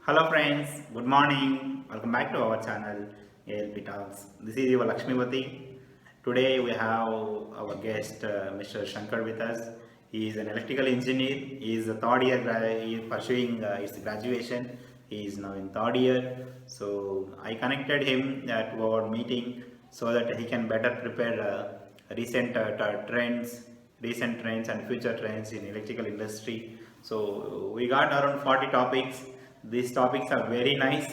Hello friends, good morning. Welcome back to our channel ALP Talks. This is your Lakshmipati. Today we have our guest Mr. Shankar with us. He is an electrical engineer. He is a third year. He is pursuing his graduation. He is now in third year. So I connected him to our meeting so that he can better prepare recent trends and future trends in electrical industry. So we got around 40 topics. These topics are very nice,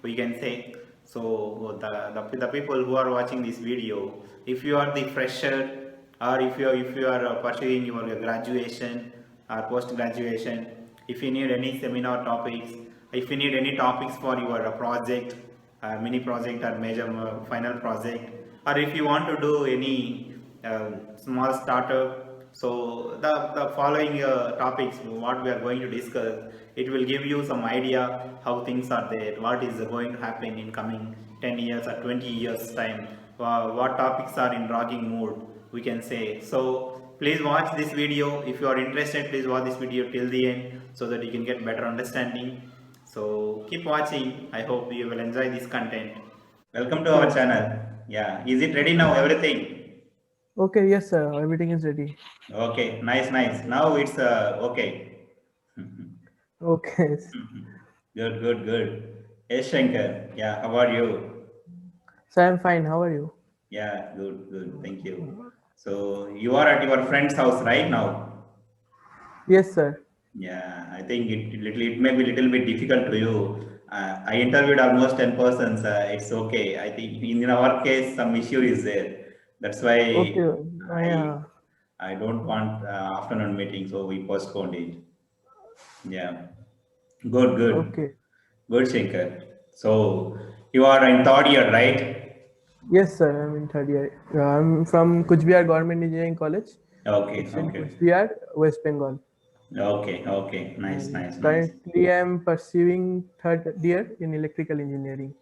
we can say. So the people who are watching this video, if you are the fresher or if you are pursuing your graduation or post graduation, if you need any seminar topics, if you need any topics for your project, mini project or major final project, or if you want to do any small startup, so the following topics what we are going to discuss, it will give you some idea how things are there, what is going to happen in coming 10 years or 20 years time, what topics are in rocking mood, we can say. So please watch this video. If you are interested, please watch this video till the end so that you can get better understanding. So keep watching. I hope you will enjoy this content. Welcome to our Sure. channel. Yeah, is it ready now? Everything? Okay, yes, sir. Everything is ready. Okay, nice, nice. Now it's okay. Okay. Good, good, good. Yes, Shankar. Yeah, how are you? So I'm fine. How are you? Yeah, good, good. Thank you. So you are at your friend's house right now. Yes, sir. Yeah, I think it may be little bit difficult to you. I interviewed almost 10 persons. It's okay. I think in our case some issue is there. That's Okay. why I Yeah. I don't want afternoon meeting, so we postponed it. Yeah, good, good, Okay. good, Shankar. So you are in third year, right? Yes, sir. I'm in third year. I'm from Kuch Bihar Government Engineering College. Okay, It's in okay, Kuch Bihar, West Bengal. okay, okay. Nice, And nice, nice. currently, I'm pursuing third year in electrical engineering.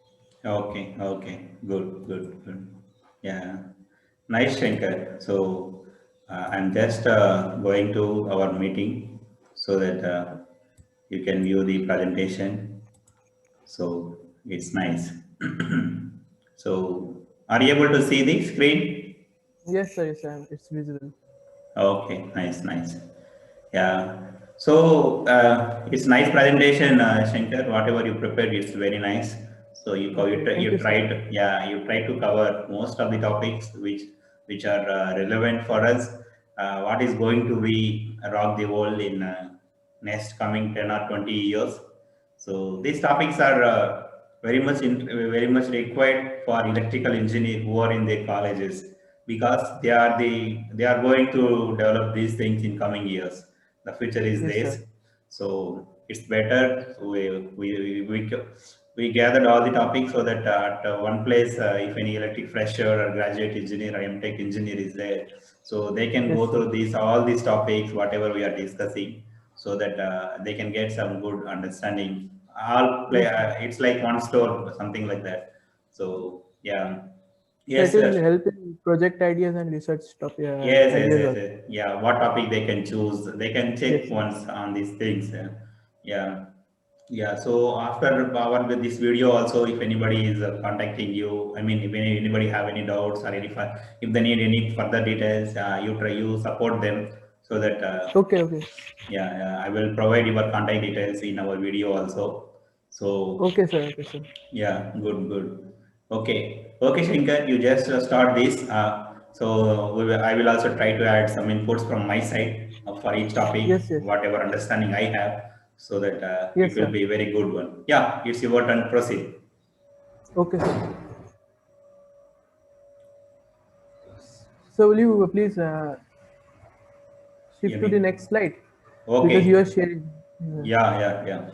Okay, okay, good, good, good. Yeah, nice, Shankar. So I'm just going to our meeting so that you can view the presentation. So it's nice. So are you able to see the screen? Yes, sir. Yes, sir. It's visible. Okay, nice, nice. Yeah. So it's nice presentation, Shankar. Whatever you prepared, it's very nice. So Okay. Thank you you, sir. tried, yeah, you tried to cover most of the topics which are relevant for us. What is going to be rock the world in next coming 10 or 20 years? So these topics are very much required for electrical engineer who are in their colleges, because they are going to develop these things in coming years. The future is Yes, this. sir. So it's better we gathered all the topics so that at one place, if any electric fresher or graduate engineer or MTech engineer is there, so they can Yes, go sir. through these all these topics whatever we are discussing, so that they can get some good understanding. All play Yes, sir. it's like one store, something like that. So yeah. So it Yes, will sir. help in project ideas and research Yes, yes, ideas yes, also. yes. Yeah, what topic they can choose. They can check Yes, sir. once on these things. Yeah, yeah. So after our with this video, also, if anybody is contacting you, I mean, if anybody have any doubts or if they need any further details, you support them so that Okay, okay. yeah, yeah, I will provide your contact details in our video also. So Okay, sir. Okay, sir. yeah, good, good. Okay, okay, Shankar, you just start this. I will also try to add some inputs from my side for each topic, Yes, yes. whatever understanding I have, so that it Yes, will sir. be a very good one. Yeah, it's your turn. Proceed. Okay, sir. So will you please You shift to the mean? next slide because you are Okay. sharing. Yeah, yeah, yeah.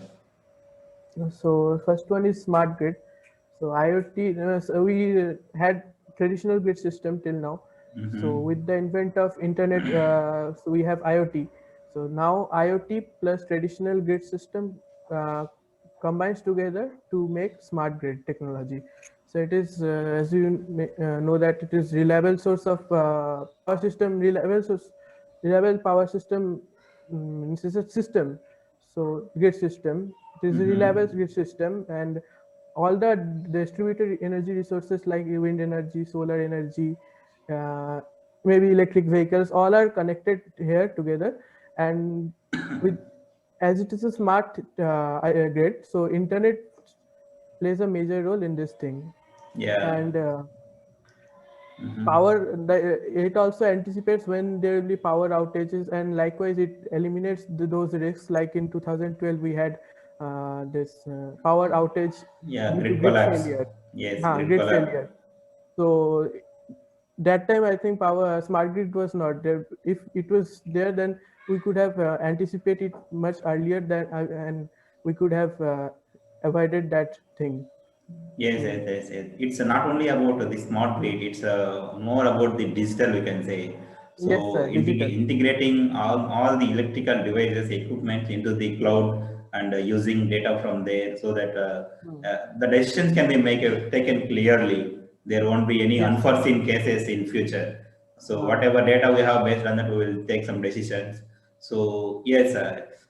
So first one is smart grid. So IoT, so we had traditional grid system till now. So Mm-hmm. with the invent of internet, so we have IoT. So now IoT plus traditional grid system combines together to make smart grid technology. So it is, as you know, that it is reliable source of power system, reliable power system. It's a system, so grid system It is a reliable grid system, and all the distributed energy resources like wind energy, solar energy, uh, maybe electric vehicles, all are connected here together. And with, as it is a smart grid, so internet plays a major role in this thing. Yeah. And power, it also anticipates when there will be power outages, and likewise it eliminates those risks. Like in 2012 we had this power outage Yeah, due to grid grid collapse. failure. Yes, grid Grid collapse. failure. So that time I think power smart grid was not there. If it was there, then we could have anticipated much earlier than and we could have avoided that thing. Yes, So yes, yes, yes. It's not only about the smart grid, it's more about the digital, we can say. yes So sir, digital. integrating all the electrical devices, equipment into the cloud and using data from there so that the decisions can be taken clearly. There won't be any Yes sir. unforeseen cases in future. So uh, whatever data we have based on that, we will take some decisions. So yes,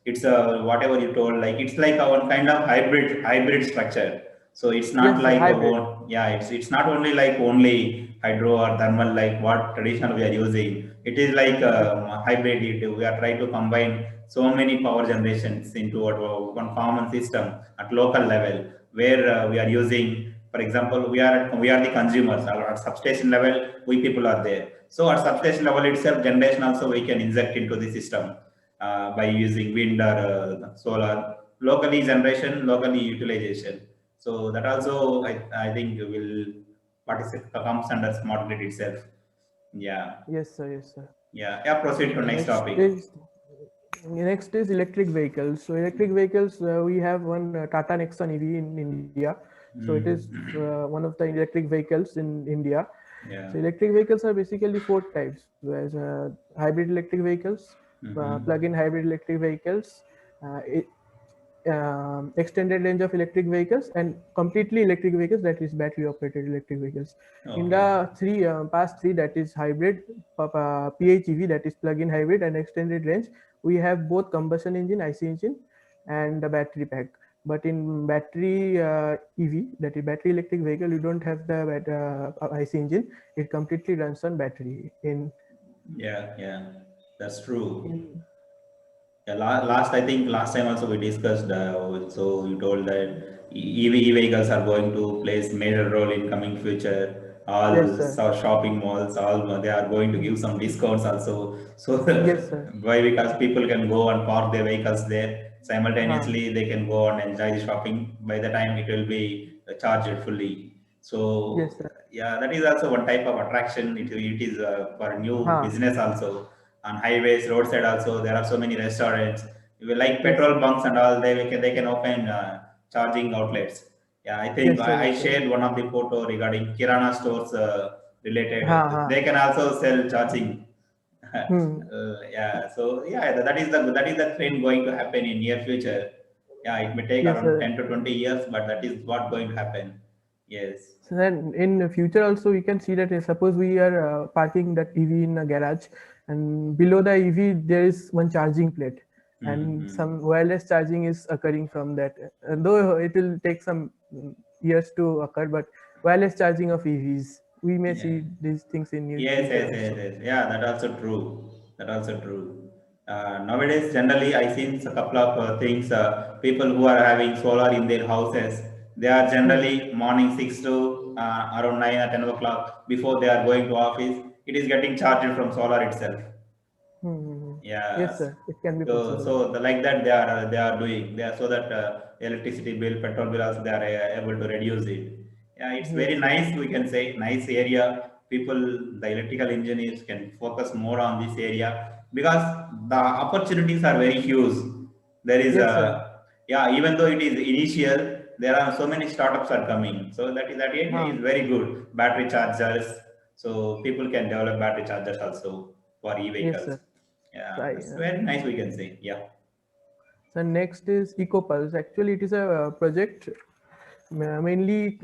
it's whatever you told, like it's like our kind of hybrid structure. So it's not yes sir, like hybrid. yeah, it's not only like only hydro or thermal like what traditional we are using. It is like Yes. hybrid. We are trying to combine so many power generations into one common system at local level where we are using. For example, we are the consumers. At substation level, we people are there. So at substation level itself, generation also we can inject into the system by using wind or solar. Locally generation, locally utilization. So that also I think will participate comes under smart grid itself. Yeah, Yes sir, yes sir. yeah. Proceed to So next topic. next is electric vehicles. So electric vehicles, we have one Tata Nexon EV in India. So it is one of the electric vehicles in India. Yeah. So electric vehicles are basically four types: there's hybrid electric vehicles, plug-in hybrid electric vehicles, extended range of electric vehicles, and completely electric vehicles, that is battery operated electric vehicles. In Okay. the three past three, that is hybrid, PHEV, that is plug-in hybrid, and extended range, we have both combustion engine, IC engine, and the battery pack. But in battery EV, that is battery electric vehicle, you don't have the IC engine. It completely runs on battery. Yeah, yeah. That's true. In Yeah, last I think last time also we discussed. So you told that EV vehicles are going to place major role in coming future. Yes All sir. shopping malls, all they are going to give some discounts also. So Yes sir. why? Because people can go and park their vehicles there. uh, Simultaneously, they can go and enjoy the shopping. By the time it will be charged fully. yes So sir. yeah, that is also one type of attraction. It is for new uh, business also on highways, roadside also. There are so many restaurants. If you like yes petrol sir. bunks and all, they can open charging outlets. Yeah, I think Yes sir. I Yes sir. shared one of the photo regarding Kirana stores related. Ha. They can also sell charging. Hmm. Yeah, so yeah, that is the trend going to happen in near future. Yeah, it may take Yes, around sir. 10 to 20 years, but that is what going to happen. Yes. So then in the future also we can see that suppose we are parking that EV in a garage, and below the EV there is one charging plate, and Mm-hmm. some wireless charging is occurring from that. Though it will take some years to occur, but wireless charging of EVs, we may Yeah. see these things in near Yes, future yes, yes, also. yes. Yeah, that also true. That also true. Nowadays, generally, I seen a couple of things. People who are having solar in their houses, they are Hmm. generally morning 6 to around 9 or 10 o'clock before they are going to office. It is getting charged from solar itself. Hmm. Yes, Yes. sir. It can be So, possible. like that they are doing. They are so that electricity bill, petrol bill also they are able to reduce it. Yeah, it's very Yes, sir. nice. We can say nice area. People, the electrical engineers can focus more on this area because the opportunities are very huge. There is Yes, sir. yeah, even though it is initial, there are so many startups are coming. So that area Huh. is very good. Battery chargers. So people can develop battery chargers also for Yes, e-vehicles. sir. So Yeah, that's very nice. We can say, yeah. so next is EcoPulse. Actually, it is a project. Mainly,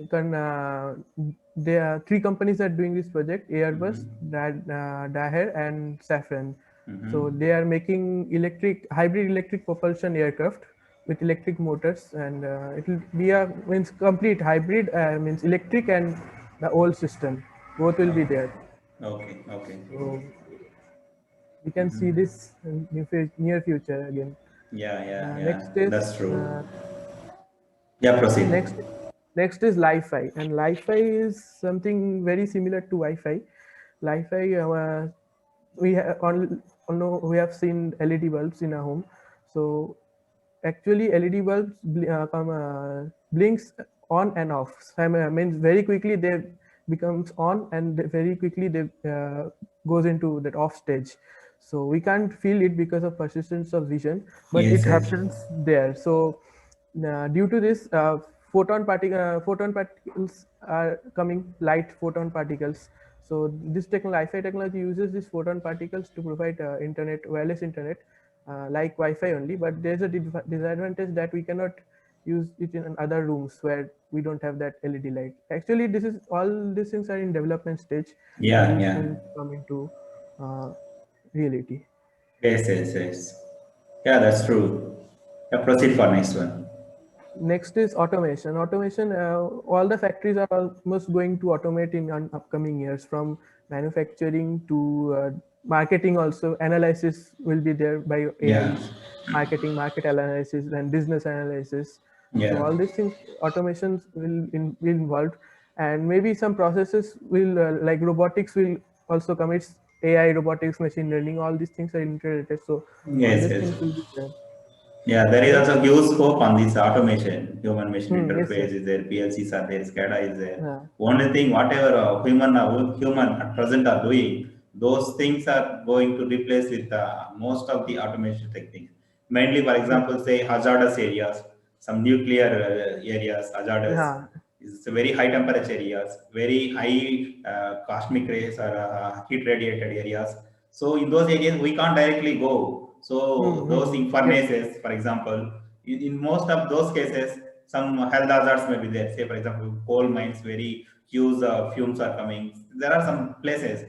there are three companies that are doing this project: Airbus, Mm-hmm. Daher, and Safran. So Mm-hmm. they are making hybrid electric propulsion aircraft with electric motors, and it will be a means complete hybrid, means electric and the old system both will be Okay. there. Okay. Okay. So we can see Mhm. this in near future again. Yeah, yeah, Next yeah. is That's true. uh, Yeah, proceed. next next is Li-Fi, and Li-Fi is something very similar to Wi-Fi. Li-Fi, we have we have seen LED bulbs in a home. So actually LED bulbs blinks on and off. Means very quickly they becomes on, and very quickly they goes into that off stage. So we can't feel it because of persistence of vision, but it Yes, yes. happens there. So due to this, photon particles are coming, light photon particles. So this Wi-Fi technology uses these photon particles to provide internet, wireless internet, like Wi-Fi only. But there's a disadvantage that we cannot use it in other rooms where we don't have that LED light. Actually, this is all these things are in development stage. Yeah, Very yeah. soon come into uh, reality. Yes, yes, yes. Yeah, that's true. Yeah, proceed for next one. Next is automation. Automation, all the factories are almost going to automate in upcoming years, from manufacturing to marketing. Also, analysis will be there by Yeah, AIs, market analysis, and business analysis. So yeah. all these things, automations will involved, and maybe some processes will like robotics will also come. It's AI, robotics, machine learning. All these things are integrated. So all Yes, these yes. things will be there. Yeah, there is Next, also huge scope on this automation. Human machine yes, interface sir. is there, PLCs are there, SCADA is there. Yeah. Only thing, whatever human at present are doing, those things are going to replace with most of the automation techniques. Mainly, for Yes. example, say hazardous areas, some nuclear areas, hazardous. Yeah. It's a very high temperature areas, very high cosmic rays or heat radiated areas. So in those areas, we can't directly go. So those in Yes. furnaces, for example, in most of those cases, some health hazards may be there. Say, for example, coal mines, very huge fumes are coming. There are some places,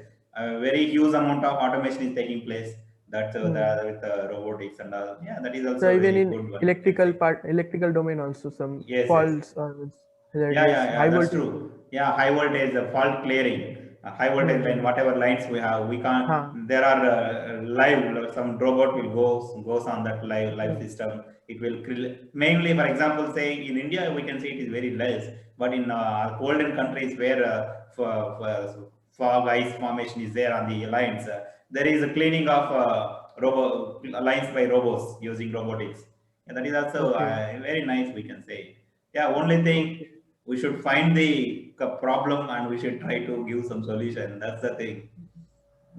very huge amount of automation is taking place. That Hmm. with robotics and all. Yeah, that is So also a even very in good one, we can say. electrical domain also some Yes, yes. faults or Yeah, yeah, hazardous yeah, high that's voltage. true. Yeah, high voltage, fault clearing, high voltage line, Hmm. whatever lines we have, we can't. Huh. There are live some robot will goes on that live Hmm. system. It will mainly, for example, say in India we can see it is very less, but in golden countries where fog ice formation is there on the lines, there is a cleaning of lines by robots using robotics. Yeah, that is also Okay. very nice, we can say. Yeah, only thing Okay. we should find the problem and we should try to give some solution. That's the thing.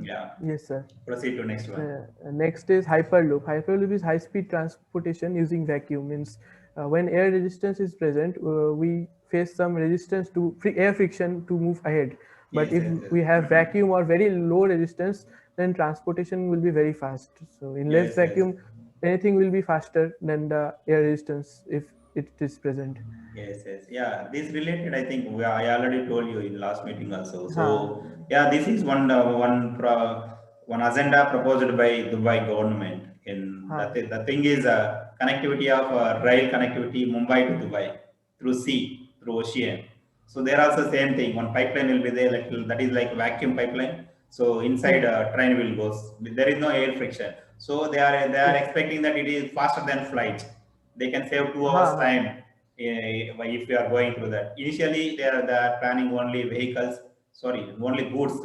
Yeah. Yes, sir. Proceed to next one. Next is Hyperloop. Hyperloop is high-speed transportation using vacuum. Means when air resistance is present, we face some resistance to air friction to move ahead. But Yes, if yes, yes. we have vacuum or very low resistance, then transportation will be very fast. So in less Yes, yes. vacuum, anything will be faster than the air resistance if it is present. Yes, yes, yeah. This related, I think I already told you in last meeting also. Ha, So yeah, this is one agenda proposed by Dubai government. In ha. the thing is connectivity of rail connectivity Mumbai to Dubai through sea through ocean. So there also same thing. One pipeline will be there, like that is like vacuum pipeline. So inside Hmm. train will goes. There is no air friction. So they are Yes. expecting that it is faster than flight. They can save 2 hours Ha, time if we are going through that. Initially, they are planning only vehicles, sorry, only goods.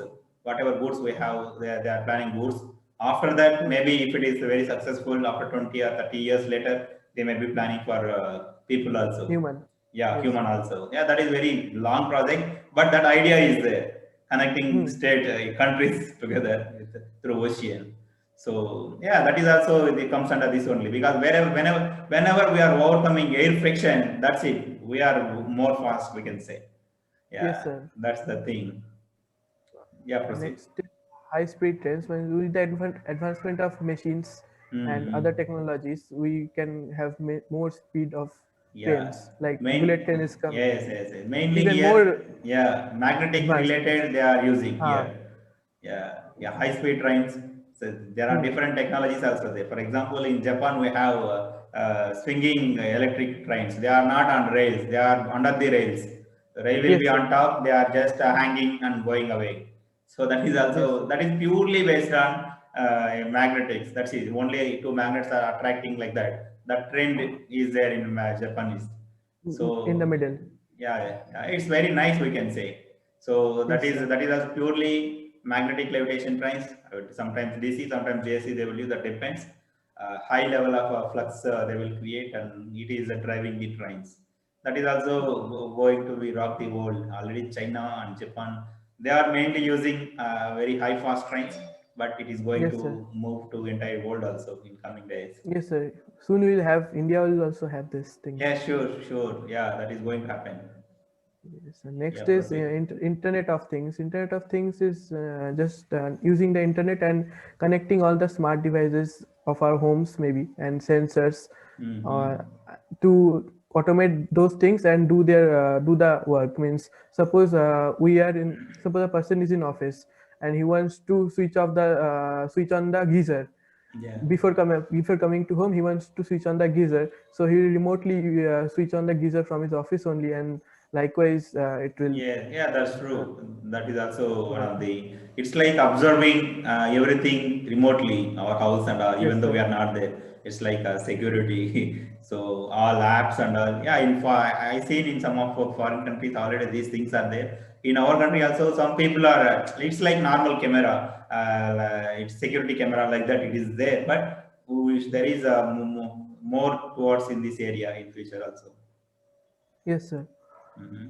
Whatever goods we have, they are planning goods. After that, hmm. maybe if it is very successful, after 20 or 30 years later, they may be planning for people also. Human. Yeah, Yes. human also. Yeah, that is very long project, but that idea is there, connecting Hmm. state countries together through ocean. So yeah, that is also it comes under this only because whenever we are overcoming air friction, that's it. We are more fast, we can say. Yes, Yeah, sir. that's the thing. Yeah, proceed. Next, high-speed trains. When with the advancement of machines and Hmm. other technologies, we can have more speed of Yeah, trains. Like bullet main train is come yes, yes, yes. Mainly even here, more yeah, magnetic advanced. related they are using Ah, here. Yeah, yeah, high speed trains. So there are hmm. different technologies also there. For example, in Japan we have swinging electric trains. They are not on rails, they are under the rails. The rail will Yes, be sir. on top, they are just hanging and going away. So that is Yes. also, that is purely based on magnetics. That's it. Only two magnets are attracting like that. That trend is there in Japanese. In the So middle. yeah, it's very nice, we can say. So Yes, sir. that is also purely magnetic levitation trains. Sometimes DC, sometimes JC. They will use, that depends. High level of flux they will create, and it is driving the trains. That is also going to be rock the world. Already China and Japan, they are mainly using very high fast trains, but it is going Yes, sir. to move to entire world also in coming days. Yes, sir. Soon we'll have India will also have these things. Yeah, sure. Yeah, that is going to happen. Yes, sir. Yeah, Next is proceed. Internet of Things. Internet of Things is just using the internet and connecting all the smart devices of our homes, maybe, and sensors, Hmm. uh, to automate those things and do the work. Means suppose suppose a person is in office and he wants to switch on the geyser. Yeah. Before coming to home, he wants to switch on the geyser, so he will remotely switch on the geyser from his office only, and likewise it will Yeah, that's uh, true. That is also one yeah. of the. It's like observing everything remotely, our house, and even Yes, though we sir. are not there, it's like security. So all apps and all. Yeah, I seen in some of foreign countries already these things are there. In our country also, some people are. It's like normal camera. It's security camera like that. It is there, but we wish there is a more towards in this area in future also. Yes, sir. Hmm.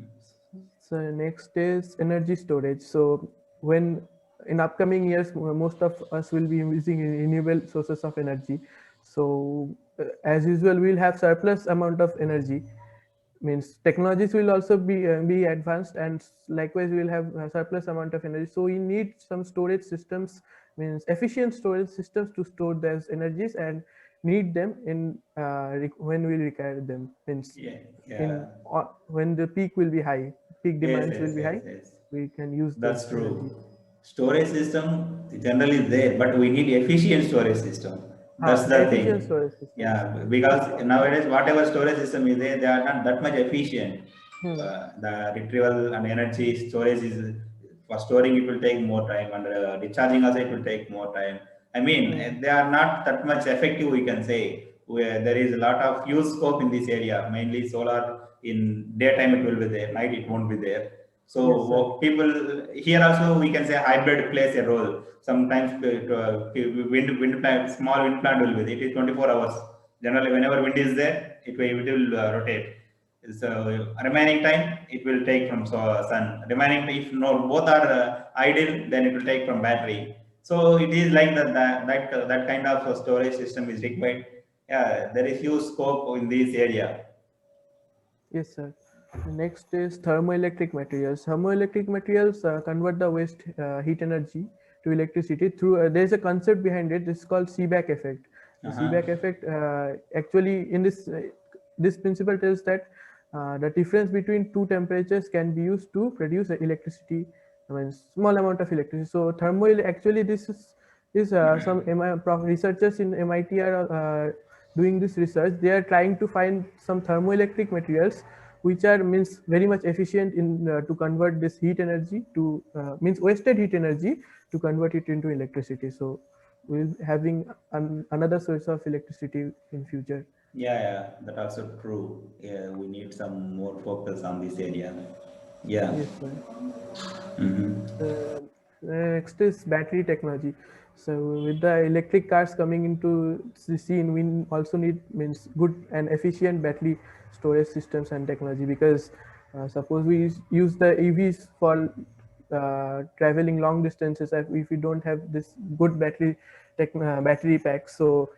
So next is energy storage. So when in upcoming years, most of us will be using renewable sources of energy. So as usual, we'll have surplus amount of energy. Means technologies will also be advanced, and likewise we'll have a surplus amount of energy. So we need some storage systems, means efficient storage systems to store those energies and need them in when we require them. Means Yeah, yeah. when the peak will be high, peak demands will be high, Yes. we can use That's those energy. true. Storage system generally is there, but we need efficient storage system. That's the Efficient thing. storage systems. Yeah, because nowadays whatever storage system is there, they are not that much efficient. Hmm. The retrieval and energy storage is, for storing it will take more time, and recharging also it will take more time. I mean, Hmm. they are not that much effective, we can say. Where there is a lot of use scope in this area, mainly solar. In daytime it will be there, night it won't be there. So Yes, sir. people here also, we can say hybrid plays a role. Sometimes wind plant, small wind plant will be there. It is 24 hours. Generally, whenever wind is there, it will rotate. So remaining time it will take from sun. Remaining, if no both are idle, then it will take from battery. So it is like that kind of storage system is required. Yeah, there is huge scope in this area. Yes, sir. The next is thermoelectric materials. Thermoelectric materials convert the waste heat energy to electricity through. There's a concept behind it. It's called Seebeck effect. The Uh-huh. Seebeck effect actually in this principle tells that the difference between two temperatures can be used to produce electricity. I mean, small amount of electricity. So thermo actually this is some researchers in MIT are doing this research. They are trying to find some thermoelectric materials which are means very much efficient in to convert this heat energy to means wasted heat energy to convert it into electricity. So we'll having another source of electricity in future. Yeah, that also true. Yeah, we need some more focus on this area. Yeah. Yes, sir. Mm-hmm. Next is battery technology. So with the electric cars coming into the scene, we also need means good and efficient battery storage systems and technology, because suppose we use the EVs for traveling long distances. If we don't have this good battery packs, so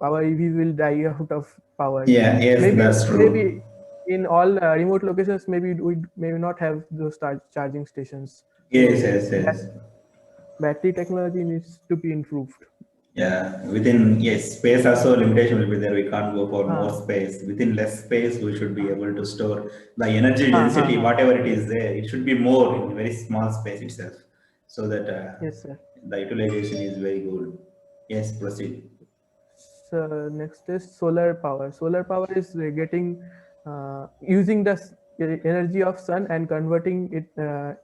our EVs will die out of power. Yeah, yes, that's true. Maybe in all remote locations, maybe we maybe not have those charging stations. Yes, So yes. battery technology needs to be improved. Yeah, within, yes, space also limitation will be there. We can't go for more Huh. space. Within less space, we should be able to store the energy Huh, huh, density, huh. whatever it is there. It should be more in very small space itself, so that Yes, sir. the utilization is very good. Yes, proceed. Next is solar power. Solar power is getting using the energy of sun and converting it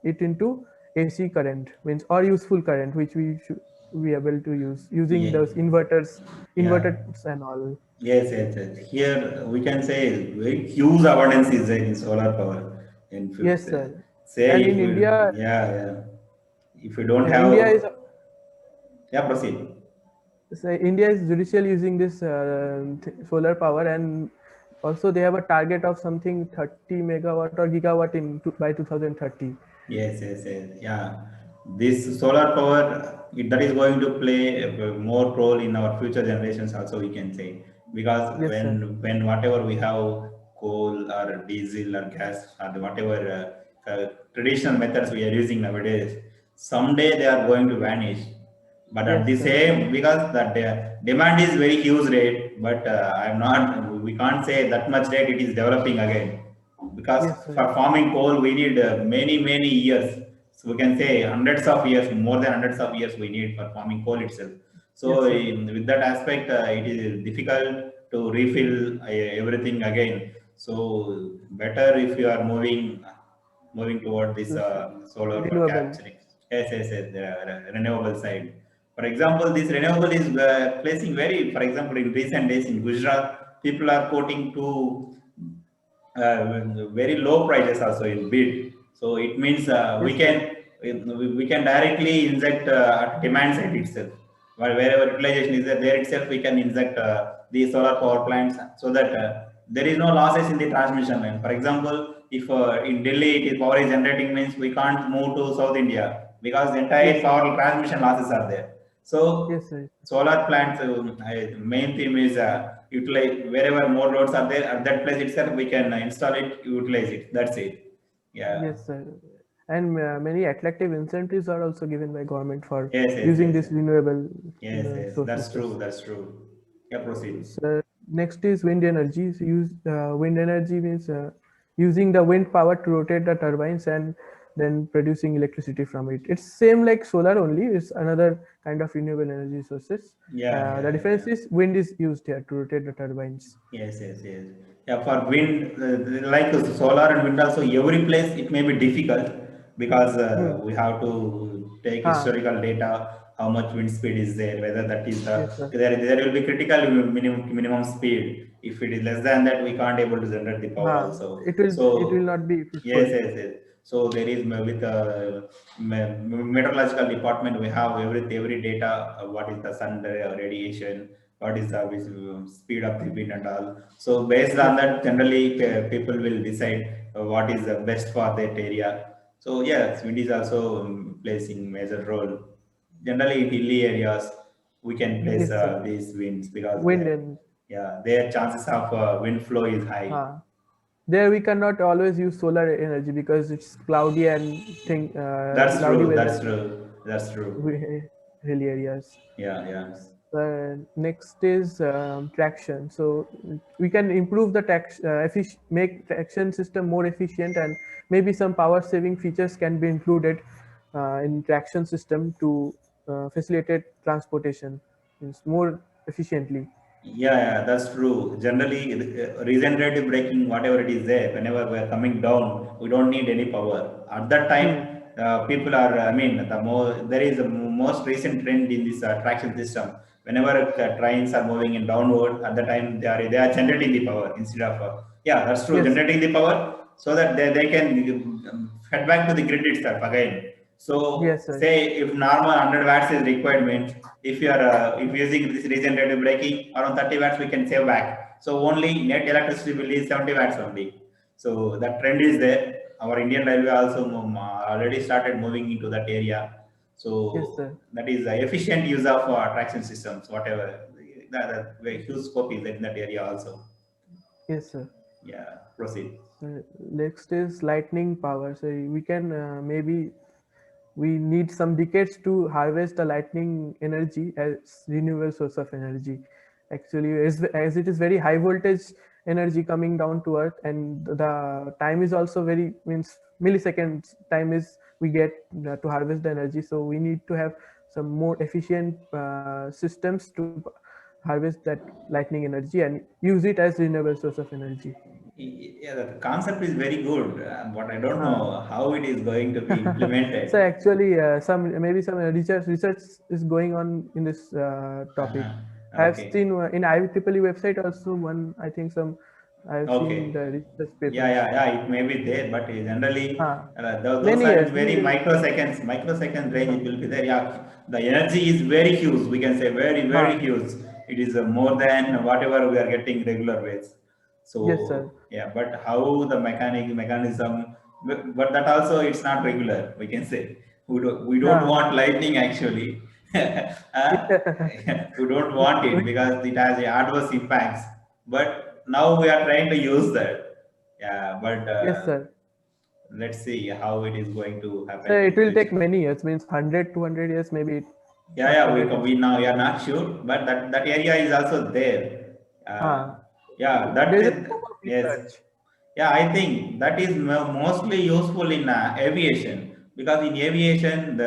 into AC current, means or useful current, which we should be able to use using Yeah, those inverters, yeah. inverters and all. Yes, yes, yes. Here we can say very huge abundance is there in solar power. In fifth, Yes, sir. say And if in we, India, yeah, yeah. If we don't India have, is yeah, proceed. so India is judicial using this solar power, and also they have a target of something 30 megawatt or gigawatt by 2030. Yes, yes, yes. Yeah. This solar power, that is going to play a more role in our future generations also, we can say. Because Yes, sir. when whatever we have coal or diesel or gas or whatever traditional methods we are using nowadays, someday they are going to vanish. But at Yes, the sir. same, because the demand is very huge rate, but I'm not, we can't say that much rate it is developing again, because Yes, sir. for farming coal we need many years, so we can say hundreds of years, more than hundreds of years we need for farming coal itself. So Yes, sir. with that aspect it is difficult to refill everything again. So better if you are moving toward this Yes, sir. solar for Renewable. capturing. Yes, yes, yes, the renewable side. For example, this renewable is placing very, for example, in recent days in Gujarat, people are quoting to very low prices also in bid. So it means Yes, sir. we can directly inject at demand side itself. While wherever utilization is there, there itself we can inject the solar power plants, so that there is no losses in the transmission line. For example, if in Delhi it is power is generating, means we can't move to South India because the entire Yes, sir. power transmission losses are there. So Yes, sir. solar plants, main theme is utilize wherever more roads are there at that place itself we can install it, utilize it. That's it. Yeah. Yes, sir. And many attractive incentives are also given by government for Yes, yes, using yes, this yes. renewable Yes, yes. That's sources. true. That's true. Yeah, proceed. So next is wind energy. So wind energy means using the wind power to rotate the turbines and then producing electricity from it. It's same like solar only. It's another kind of renewable energy sources. Yeah, The yeah, difference yeah. is wind is used here to rotate the turbines. Yes, yes, yes. Yeah, for wind, like solar and wind also, every place it may be difficult because Hmm. we have to take Ah, historical data, how much wind speed is there, whether that is yes, sir. there will be critical minimum speed. If it is less than that, we can't able to generate the power Ah, also. it will So not be yes, fruitful. yes, yes. So there is with meteorological department, we have every data, what is the sun radiation, what is the speed of the wind and all. So based on Yes, sir. that, generally people will decide what is the best for that area. So yes, wind is also placing major role. Generally in hilly areas, we can place Yes, sir. these winds because Wind and yeah, their chances of wind flow is high. ah. There we cannot always use solar energy because it's cloudy and That's cloudy true. weather That's true. That's true. hilly areas. Yeah, yeah. Next is traction. So we can improve the make traction system more efficient, and maybe some power saving features can be included in traction system to facilitate transportation means more efficiently. Yeah, yeah, that's true. Generally, regenerative braking, whatever it is there, whenever we are coming down, we don't need any power. At that Hmm. time, people are, I mean, there is a most recent trend in this traction system. Whenever trains are moving in downward, at the time they are generating the power instead of, yeah, that's true, Yes. generating the power so that they can fed back to the grid itself again. So Yes, sir. say if normal 100 watts is requirement, if you are if using this regenerative braking around 30 watts we can save back. So only net electricity bill is 70 watts only. So that trend is there. Our Indian Railway also already started moving into that area. Yes, So sir. that is efficient use of traction systems, whatever. That very huge scope is there in that area also. Yes, sir. Yeah, proceed. Next is lightning power. So we can maybe we need some decades to harvest the lightning energy as renewable source of energy. Actually, as it is very high voltage energy coming down to earth, and the time is also very means milliseconds time is we get to harvest the energy. So we need to have some more efficient systems to harvest that lightning energy and use it as renewable source of energy. Yeah, the concept is very good, but I don't Uh, know how it is going to be so implemented. actually, some research is going on in this topic. I have Okay. seen in IEEE website also one. I think some I have seen Okay. the research Yeah, papers. yeah, yeah. It may be there, but generally, Uh, those Many are years. in very microsecond range. It will be there. Yeah, the energy is very huge. We can say very, very uh, huge. It is more than whatever we are getting regular ways. yes, sir. So yeah, but how the mechanism, but that also it's not regular. We can say we don't Uh, want lightning actually. We don't want it because it has adverse impacts. But now we are trying to use that. Yeah, but yes, sir. let's see how it is going to So happen it in will take future. many years. Means 100, 200 years, maybe Yeah, yeah, after that. we now we are not sure, but that area is also there. Uh, Yeah, that there is a is scope of yes. research. Yeah, I think that is mostly useful in aviation because in aviation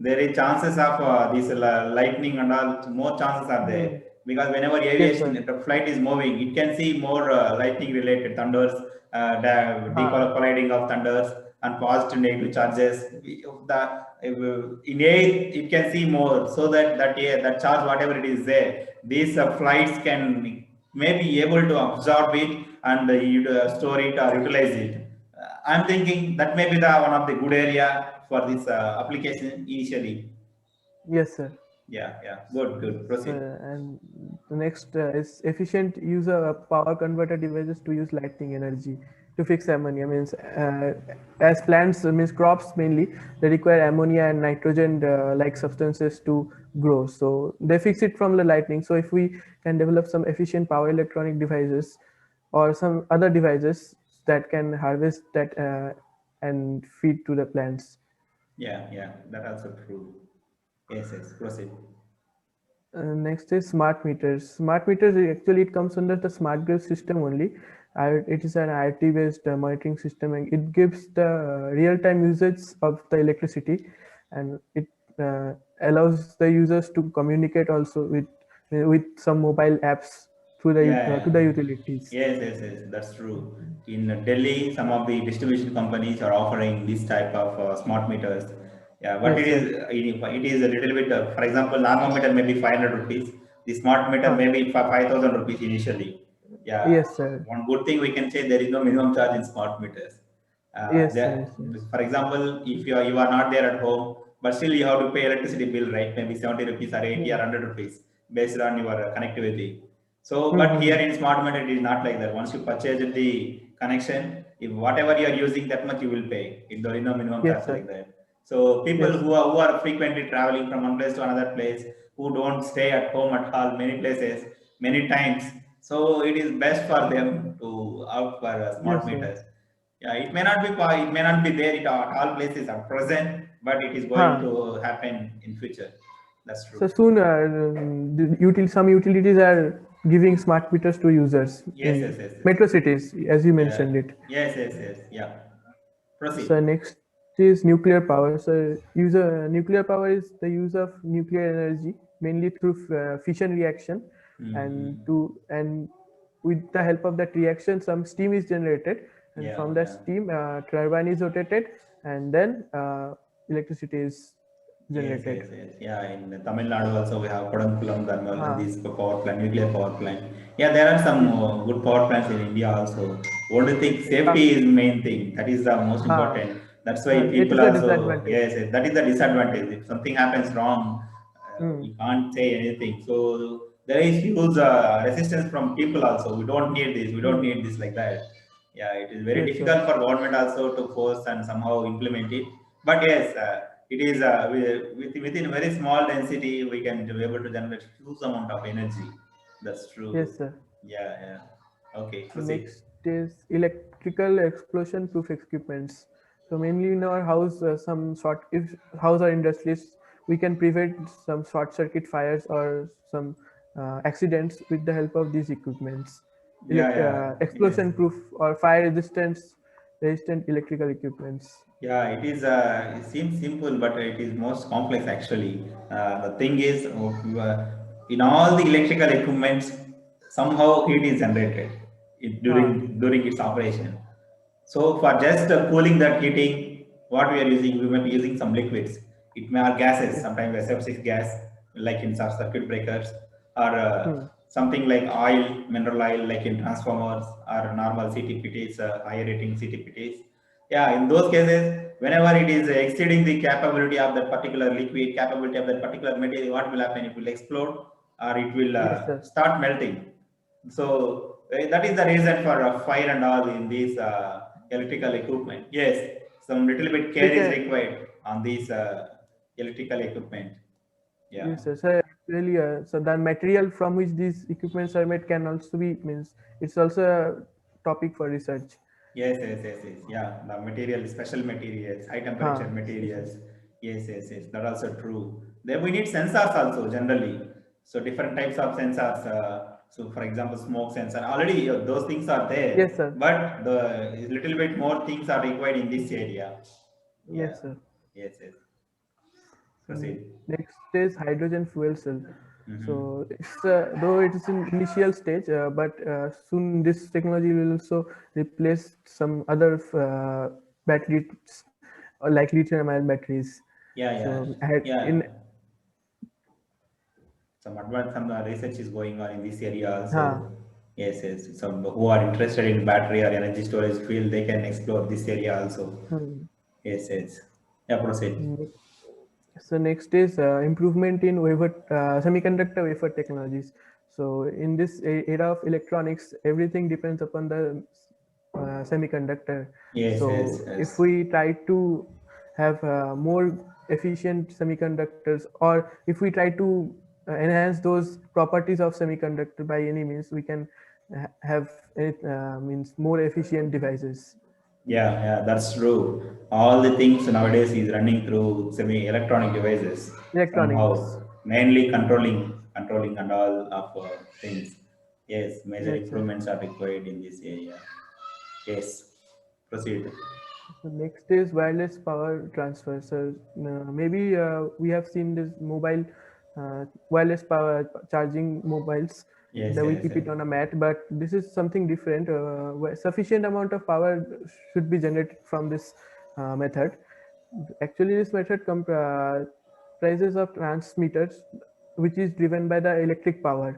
there is chances of this lightning and all more chances are there Hmm. because whenever Yes, aviation sir. the flight is moving, it can see more lightning related thunders, colliding of thunders and positive negative charges. In air it can see more, so that air that charge whatever it is there, these flights can may be able to absorb it and store it or utilize it. I'm thinking that may be the one of the good area for this application initially. Yes, sir. Yeah, yeah, good. So, Proceed. and the next is efficient use of power converter devices to use lighting energy to fix ammonia. Means as plants means crops mainly they require ammonia and nitrogen like substances to grow. So they fix it from the lightning. So if we can develop some efficient power electronic devices or some other devices that can harvest that and feed to the plants. Yeah, yeah, that also true. Yes, proceed. Next is smart meters. Smart meters actually it comes under the smart grid system only. It is an IoT based monitoring system and it gives the real time usage of the electricity, and it uh, allows the users to communicate also with some mobile apps through the Yeah, to yeah. the utilities. Yes, that's true. In Delhi, some of the distribution companies are offering this type of smart meters. Yeah, but Yes, sir. it is a little bit, for example, normal meter may be 500 rupees. The smart meter Huh. may be 5,000 rupees initially. Yeah, Yes, sir. one good thing we can say there is no minimum charge in smart meters. Yes, sir. Yes, yes. For example, if you are not there at home, but still you have to pay electricity bill, right? Maybe 70 rupees or 80 or Hmm. 100 rupees based on your connectivity. So, Hmm, but hmm, here hmm. in smart meter, it is not like that. Once you purchase the connection, if whatever you are using, that much you will pay. There is no minimum Yes, charge sir. like that. So, people Yes. who are frequently traveling from one place to another place, who don't stay at home at all, many places, many times. So, it is best for them to opt for smart Yes, sir. meters. Yeah, it may not be there at all places at present, but it is going Huh. to happen in future. That's So true. soon, some utilities are giving smart meters to users in Yes. metro cities, as you mentioned Yeah. it. Yes. Yeah. So Proceed. next is nuclear power. So nuclear power is the use of nuclear energy mainly through fission reaction, and Mm-hmm. with the help of that reaction, some steam is generated, and from that Yeah. steam, turbine is rotated, and then electricity is generated. Yes. Yeah, in Tamil Nadu also we have Kodamkulam thermal, Uh, this power plant, nuclear power plant. Yeah, there are some yes. good power plants in India also. Only thing, Uh, safety is main thing. That is the most uh, important. That's why it people is a also, disadvantage. that is the disadvantage. If something happens wrong, Hmm. we can't say anything. So there is huge resistance from people also. We don't need this. We don't Hmm. need this like that. Yeah, it is very Yes, sir. difficult for government also to force and somehow implement it. But yes, it is within very small density we can be able to generate huge amount of energy. That's Yes, true. sir. Yeah. Okay, proceed. Next is electrical explosion proof equipments. So mainly in our house, if house or industries, we can prevent some short circuit fires or some accidents with the help of these equipments. Yes. Explosion proof or fire resistant electrical equipments. Yeah, it is. It seems simple, but it is most complex actually. The thing is, in all the electrical equipments, somehow heat is generated Ah, during its operation. So for just cooling that heating, what we are using, we might be using some liquids. It may are gases, yes. sometimes SF6 gas, like in some circuit breakers, or Hmm. something like oil, mineral oil, like in transformers, or normal CTPTs, higher rating CTPTs. Yeah, in those cases, whenever it is exceeding the capability of that particular liquid, capability of that particular material, what will happen? It will explode or it will Yes, sir. start melting. So that is the reason for fire and all in these electrical equipment. Yes, some little bit We care is can. required on these electrical equipment. Yeah. Yes, sir. So really, so the material from which these equipments are made can also be means it's also a topic for research. Yes. Yeah, the material, special materials, high temperature Huh. Special. materials. Yes. That also true. Then we need sensors also generally. So different types of sensors. So for example, smoke sensor. Already those things are Yes, there, sir. but the little bit more things are required in this area. Yeah. Yes, sir. Yes. So Proceed. next is hydrogen fuel cell. Mm-hmm. So it's though it is in initial stage, but soon this technology will also replace some other batteries like lithium-ion batteries. So in Yeah. Some research is going on in this area huh, also. Yes. Some who are interested in battery or energy storage field, they can explore this area also. hmm. Yes. Yeah, proceed. Ne- So next is improvement in wafer semiconductor wafer technologies. So in this era of electronics, everything depends upon the semiconductor. So if Yes. we try to have more efficient semiconductors, or if we try to enhance those properties of semiconductor by any means, we can have it means more efficient devices. Yeah, that's true. All the things nowadays is running through semi-electronic devices Electronics. somehow, mainly controlling and all of things. Yes, major Yes, sir. improvements are required in this area. Yes, proceed. So next is wireless power transfer. So maybe we have seen this mobile wireless power charging mobiles Yes, that we yes, keep yes. it on a mat, but this is something different. Where sufficient amount of power should be generated from this method. Actually, this method comprises of transmitters, which is driven by the electric power,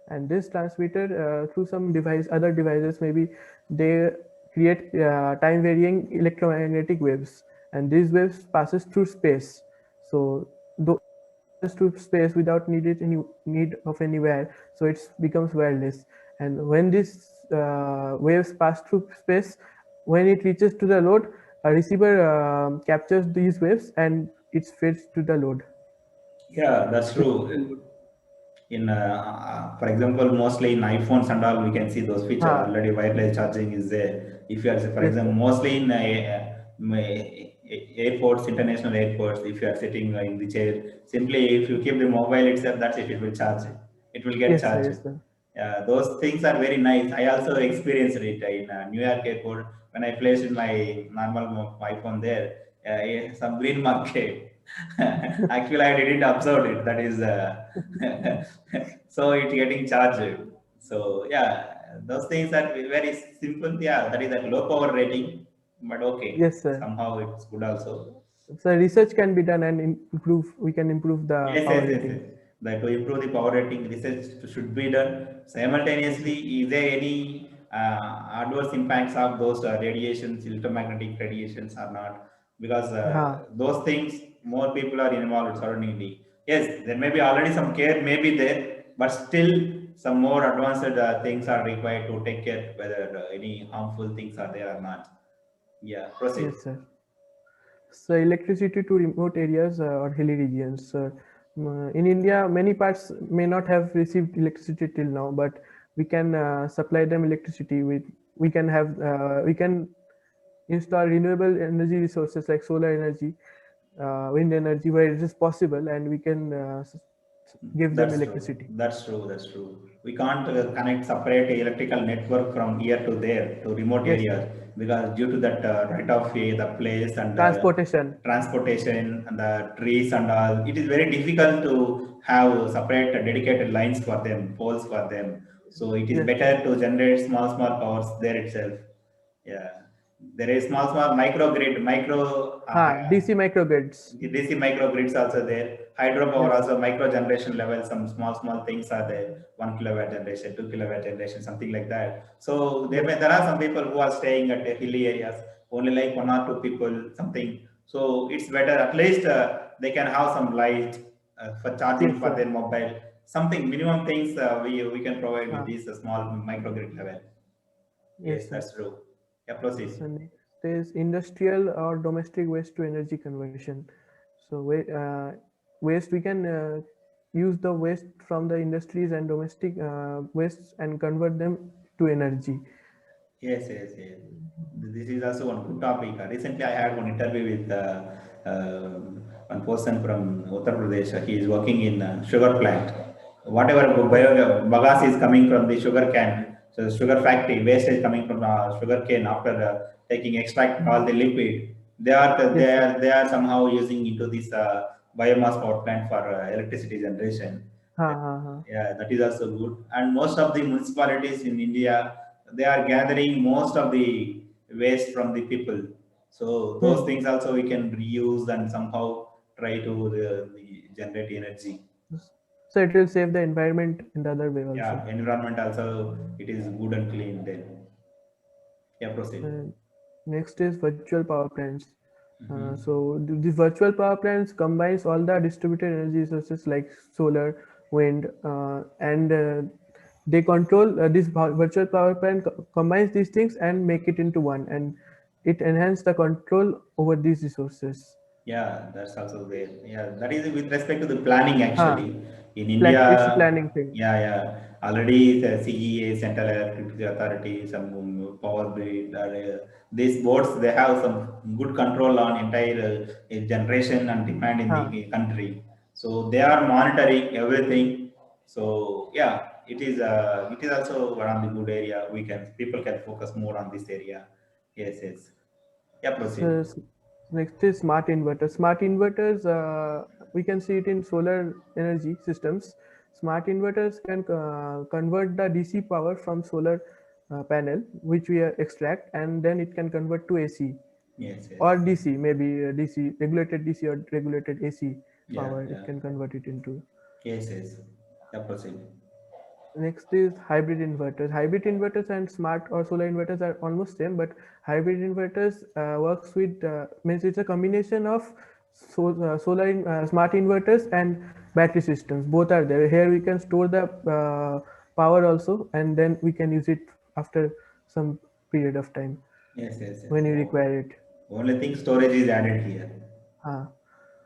and this transmitter through some device, other devices, maybe they create time varying electromagnetic waves, and these waves passes through space. So though passes through space without needed any need of anywhere, so it becomes wireless. And when these waves pass through space, when it reaches to the load, a receiver captures these waves and it feeds to the load. Yeah, that's true. In for example, mostly in iPhones and all, we can see those feature Ah, already. Wireless charging is there. If you are, for yes, example, sir. mostly in airports, international airports, if you are sitting in the chair, simply if you keep the mobile itself, that's it. It will charge. It will get Yes, sir. charged. Yes, sir. Those things are very nice. I also experienced it in New York airport when I placed in my normal iPhone there. Some green market. Actually, I didn't observe it. That is, so it's getting charged. So yeah, those things are very simple. Yeah, that is at low power rating, but okay, Yes, sir. somehow it's good also. So research can be done and improve. We can improve the power Yes. rating. That to improve the power rating, research should be done. Yes, Simultaneously, sir. is there any adverse impacts of those radiations, electromagnetic radiations or not? Because Ha. those things, more people are involved surroundingly. Yes, there may be already some care may be there, but still some more advanced things are required to take care whether any harmful things are there or not. Yeah, proceed. Yes, sir. So electricity to remote areas or hilly regions. In India, many parts may not have received electricity till now, but we can supply them electricity with. We can install renewable energy resources like solar energy, wind energy where it is possible, and we can gives them That's true. electricity. That's true. That's true. We can't connect separate electrical network from here to there to remote Yes, areas sir. because due to that right of way, the place and the Transportation. transportation and the trees and all, it is very difficult to have separate dedicated lines for them, poles for them. So it is Yes, sir. better to generate small powers there itself. Yeah, there is small microgrid, micro DC microgrids. DC microgrids also there. Hydropower Yes. also micro generation level. Some small things are there. 1 kilowatt generation, 2 kilowatt generation, something like that. So Yes. there are some people who are staying at hilly areas. Only like 1 or 2 people, something. So it's better. At least they can have some light for charging Yes, for sir. their mobile. Something minimum things we can provide with Uh, this small microgrid level. Yes, yes, sir. that's true. Yeah, proceed. So next is industrial or domestic waste to energy conversion. So waste, we can use the waste from the industries and domestic wastes and convert them to energy. Yes. This is also one good topic. Recently, I had one interview with one person from Uttar Pradesh. He is working in sugar plant. Whatever Oh, bagasse is coming from the sugar can, so the sugar factory waste is coming from sugar cane after taking extract all the liquid. yes, sir. They are somehow using into this biomass power plant for electricity generation. Ha. Yeah, that is also good. And most of the municipalities in India, they are gathering most of the waste from the people. So those Hmm. things also we can reuse and somehow try to generate energy. So it will save the environment in the other way also. Yeah, environment also it is good and clean then. Yeah, proceed. And next is virtual power plants. Mhm. The virtual power plants combines all the distributed energy sources like solar, wind, and they control this virtual power plant combines these things and make it into one, and it enhance the control over these resources. Yeah, that's also there. Yeah, that is with respect to the planning Huh. actually. In It's a India, planning thing. yeah. Already the CEA, Central Electricity Authority, some power grid, these boards, they have some good control on entire generation and demand in Huh. the country. So they are monitoring everything. So yeah, it is also one of the good area. People can focus more on this area. Yes. Yeah, So proceed. next is smart inverters. Smart inverters, we can see it in solar energy systems. Smart inverters can convert the DC power from solar panel, which we extract, and then it can convert to AC Yes. or DC, maybe DC, regulated DC or regulated AC power. It Yeah. can convert it into. Yes. Yeah, proceed. Next is hybrid inverters. Hybrid inverters and smart or solar inverters are almost same, but hybrid inverters works with means it's a combination of smart inverters and battery systems. Both are there. Here we can store the power also, and then we can use it after some period of time Yes. when you Oh, require it. only thing storage is added here. Uh,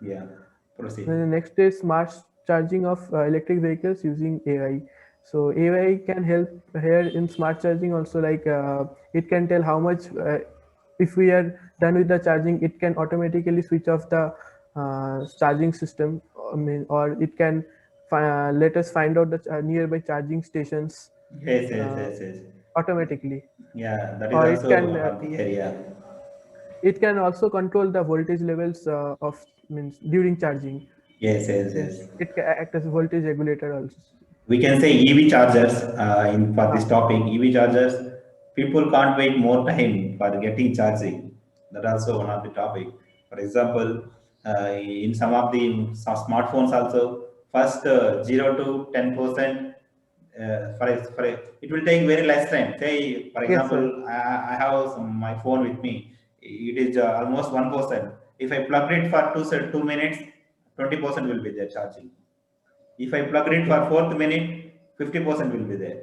Yeah, Then the proceed. next is smart charging of electric vehicles using AI. So AI can help here in smart charging also, like it can tell how much, if we are done with the charging, it can automatically switch off the charging system. I mean, or it can let us find out the nearby charging stations uh, Yes. automatically. Yeah, that is Or it also can one of the area. also control the voltage levels of means during charging. Yes, Yes. it can act as a voltage regulator also. We can say EV chargers in for this Ah, topic. EV chargers, people can't wait more time for getting charging. That also one of the topic. For example, in some of the smartphones also, first 0 to 10%. It will take very less time. Say, for yes, sir. example, I have my phone with me. It is almost 1%. If I plug it for 2 minutes, 20% will be there charging. If I plug it Okay. for fourth minute, 50% will be there.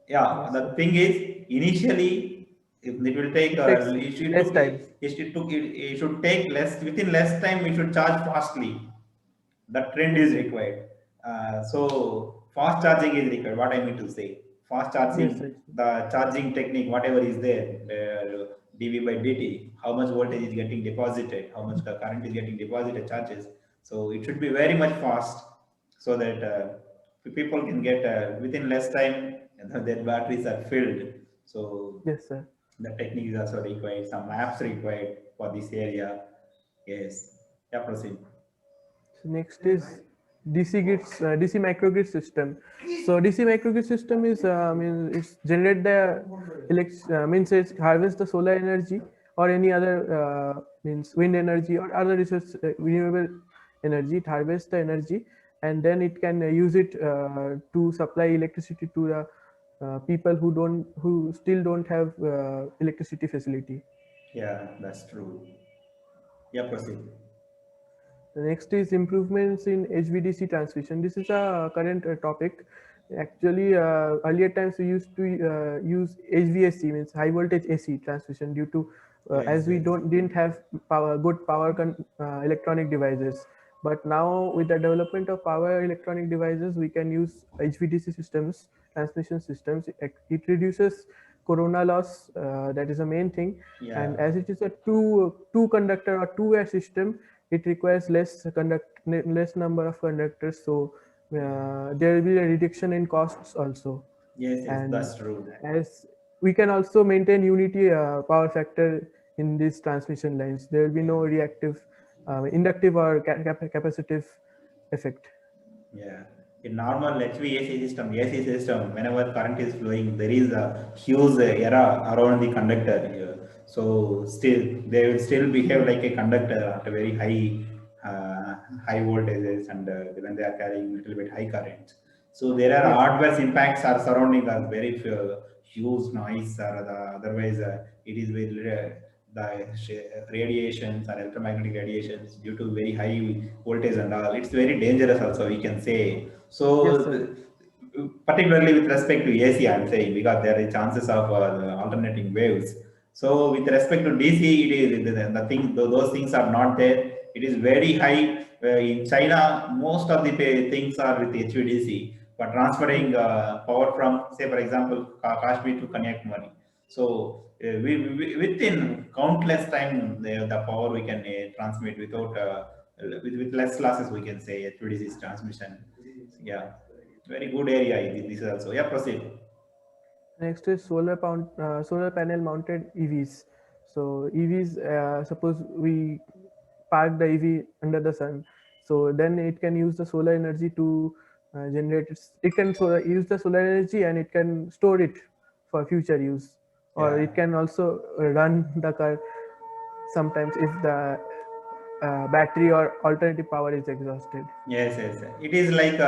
Yeah, Yes, the sir. thing is, initially, if it will take, It takes less time. it should take less, within less time, we should charge fastly. The trend Yes, is sir. required. So fast charging is required. What I mean to say, fast Yes, sir. charging, the charging technique, whatever is there, dv by dt, how much voltage is getting deposited, how much the current is getting deposited, charges. So it should be very much fast. so that people can get within less time, their batteries are filled. So Yes, sir. the technique is also required, some apps required for this area. Yes. Yeah, proceed. So next is DC grids, DC microgrid system. So DC microgrid system is it's generate the means it harvest the solar energy or any other means wind energy or other resource renewable energy. It harvests the energy and then it can use it to supply electricity to the people who still don't have electricity facility. Yeah, that's true. Yeah, proceed. The next is improvements in HVDC transmission. This is a current topic. Actually, earlier times we used to use HVAC, means high voltage AC transmission, due to Yes, as we yes. didn't have good power electronic devices. But now with the development of power electronic devices, we can use HVDC systems, transmission systems. It reduces corona loss. That is the main thing. Yeah. And as it is a two conductor or two-way system, it requires less number of conductors, so there will be a reduction in costs also. Yes, yes, And that's true. as we can also maintain unity power factor in these transmission lines, there will be no reactive inductive or capacitive effect. Yeah. In normal HVAC system, AC system, whenever current is flowing, there is a huge error around the conductor here. So still, they will still behave like a conductor at a very high voltages, and when they are carrying little bit high current. So there Yes, are adverse impacts are surrounding us, very huge noise, or otherwise it is very the radiations or electromagnetic radiations due to very high voltage and all. It's very dangerous also, we can say. yes, So sir. particularly with respect to AC, I'm saying, because there are chances of alternating waves. So with respect to DC, it is the thing. Those things are not there. It is very high. In China, most of the things are with HVDC, but transferring power from, say, for example, Kashmir to Kanyakumari. So within countless time, the power we can transmit without with less losses, we can say HVDC transmission. Yeah, very good area. This is also. Yeah, proceed. Next is solar panel mounted EVs. So EVs, suppose we park the EV under the sun, so then it can use the solar energy to generate. It can use the solar energy and it can store it for future use, or Yeah. it can also run the car sometimes if the battery or alternative power is exhausted. Yes, yes. It is like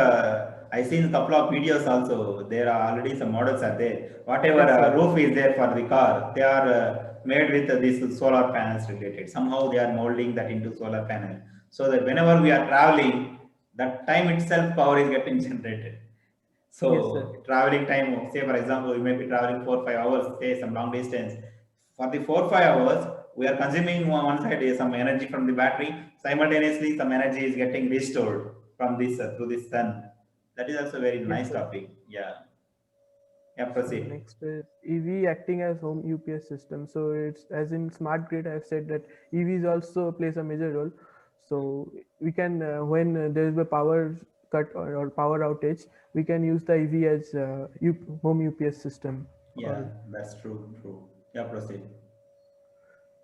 I seen a couple of videos also. There are already some models are there. Whatever Yes, sir. roof is there for the car, they are made with these solar panels related. Somehow they are molding that into solar panel, so that whenever we are traveling, that time itself power is getting generated. Yes, sir. So traveling time, say for example, we may be traveling 4 5 hours, say some long distance. For the 4 5 hours, we are consuming one side is some energy from the battery. Simultaneously, some energy is getting restored from this through the sun. That is also very Yes, nice sir. topic. Yeah. Yeah. So Proceed. next is EV acting as home UPS system. So it's as in smart grid. I've said that EVs also plays a major role. So we can when there is a power cut or power outage, we can use the EV as home UPS system. Yeah, Or that's true. True. Yeah. Proceed.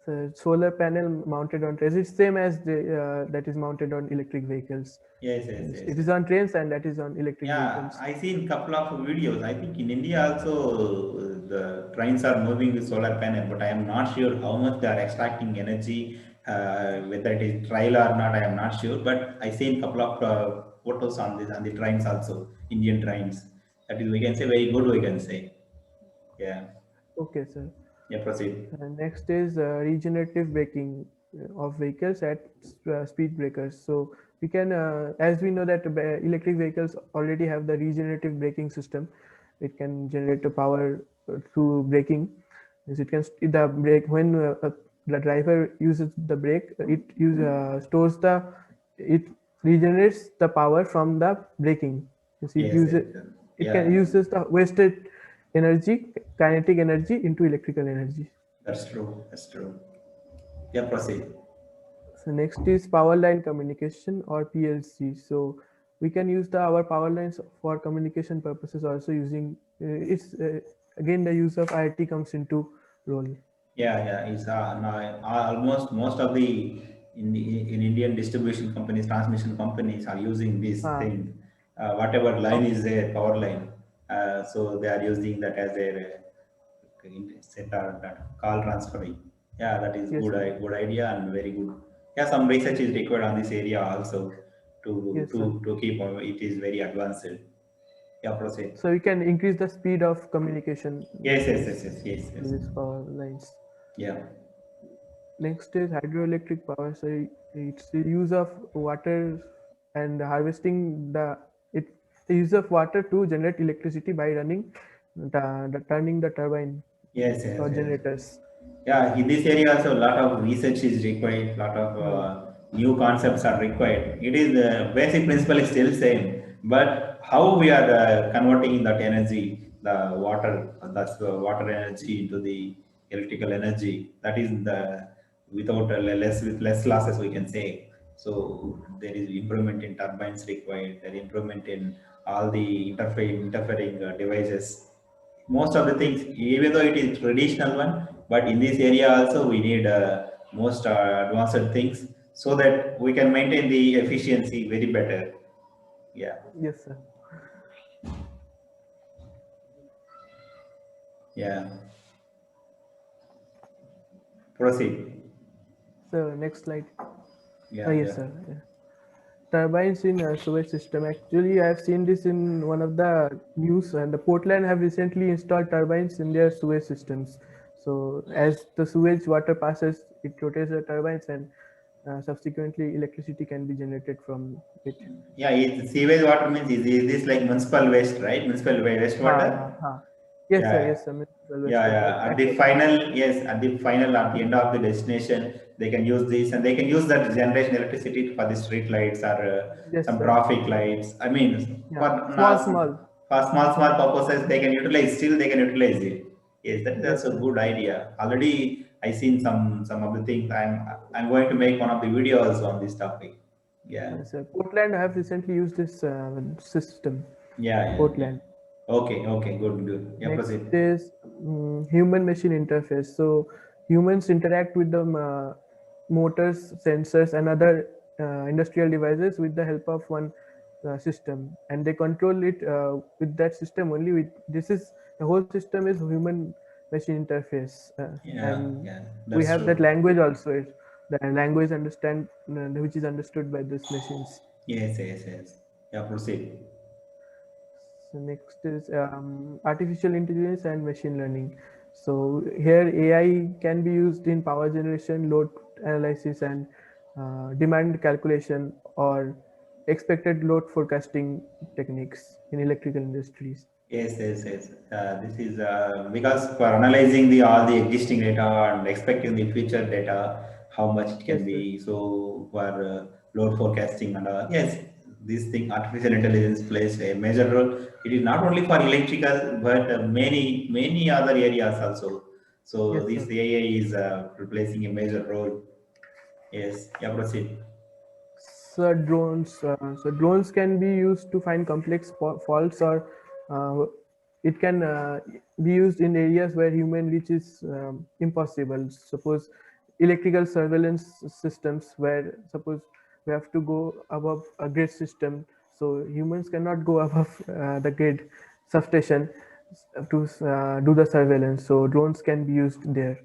so solar panel mounted on trains. It's same as the that is mounted on electric vehicles. Yes. Yes. Yes. It is on trains and that is on electric Yeah, vehicles. I seen couple of videos. I think in India also the trains are moving with solar panel, but I am not sure how much they are extracting energy. Whether it is trial or not, I am not sure. But I seen couple of photos on this on the trains also, Indian trains. That is, we can say very good. We can say, yeah, Okay, sir. yeah. Proceed. Next is regenerative braking of vehicles at speed breakers. So we can, as we know that electric vehicles already have the regenerative braking system. It can generate the power through braking. Yes, it can the brake when the driver uses the brake, stores the it regenerates the power from the braking. Yes, Yes, yes, yes. it can Yeah, uses the wasted energy, kinetic energy into electrical energy. that's true. That's true. Yeah, proceed. So next is power line communication or PLC. So we can use our power lines for communication purposes also using it's again the use of IoT comes into role. Yeah. It's now, almost most of the in Indian distribution companies, transmission companies are using this Ah, thing. Whatever line okay. is there, power line. So they are using that as their center that call transferring. Yeah, that is Yes, good. sir. Good idea and very good. Yeah, some research is required on this area also Yes, sir. to keep it is very advanced. Yeah, proceed. So we can increase the speed of communication Yes, through yes, this yes, yes, yes, through yes. this power lines. Yeah. Next is hydroelectric power. So it's the use of water and harvesting it the use of water to generate electricity by running the turning the turbine Yes, yes, or yes. generators. Yeah, in this area also a lot of research is required, lot of Hmm. new concepts are required. It is the basic principle is still same, but how we are converting that energy, the water, that's the water energy into the electrical energy. That is the without less with less losses we can say. So there is improvement in turbines required, there is improvement in all the interfering devices, most of the Yes, things, even though it is traditional one, but in this area also we need most advanced things so that we can maintain the efficiency very better. Yeah. yes, sir. Yeah, proceed. So next slide. Yeah. Yes, sir. Yeah. Turbines in sewage system. Actually, I have seen this in one of the news, and the Portland have recently installed turbines in their sewage systems. So as the sewage water passes, it rotates the turbines, and subsequently electricity can be generated from it. Yeah, sewage water means is this like municipal waste, right? Municipal waste Ha, water. ha, ha. Yes, sir. Yeah. Yes, sir. Municipal Yeah. wastewater. At the final, yes, at the final, at the end of the destination, they can use this and they can use that generation electricity for the street lights or Yes, some sir. traffic lights. I mean, for Yeah. now, Small, small. for small purposes, they can utilize, still they can utilize it. Yes, that is Yes, also a sir. good idea. Already I seen some of the things. I'm going to make one of the videos on this topic. Yeah. Yes, sir. Portland have recently used this system. Yeah. Portland. Okay, good. Yeah, Next proceed. is human machine interface. So humans interact with the motors, sensors, and other industrial devices with the help of one system, and they control it with that system only. With this is the whole system is human machine interface, and Yeah, we that's have that true. language also. The language understand which is understood by these machines. Yes. Yeah, proceed. So next is artificial intelligence and machine learning. So here AI can be used in power generation, load analysis, and demand calculation or expected load forecasting techniques in electrical industries. Yes. This is because for analyzing the all the existing data and expecting the future data, how much it can Yes, sir. be. So for load forecasting and yes, this thing artificial intelligence plays a major role. It is not only for electrical, but many other areas also. So Yes, this sir. AI is replacing a major role. Yes. Yeah, proceed. So drones can be used to find complex faults, or uh, it can be used in areas where human reach is impossible. Suppose electrical surveillance systems, where suppose we have to go above a grid system, so humans cannot go above the grid substation to do the surveillance. So drones can be used there.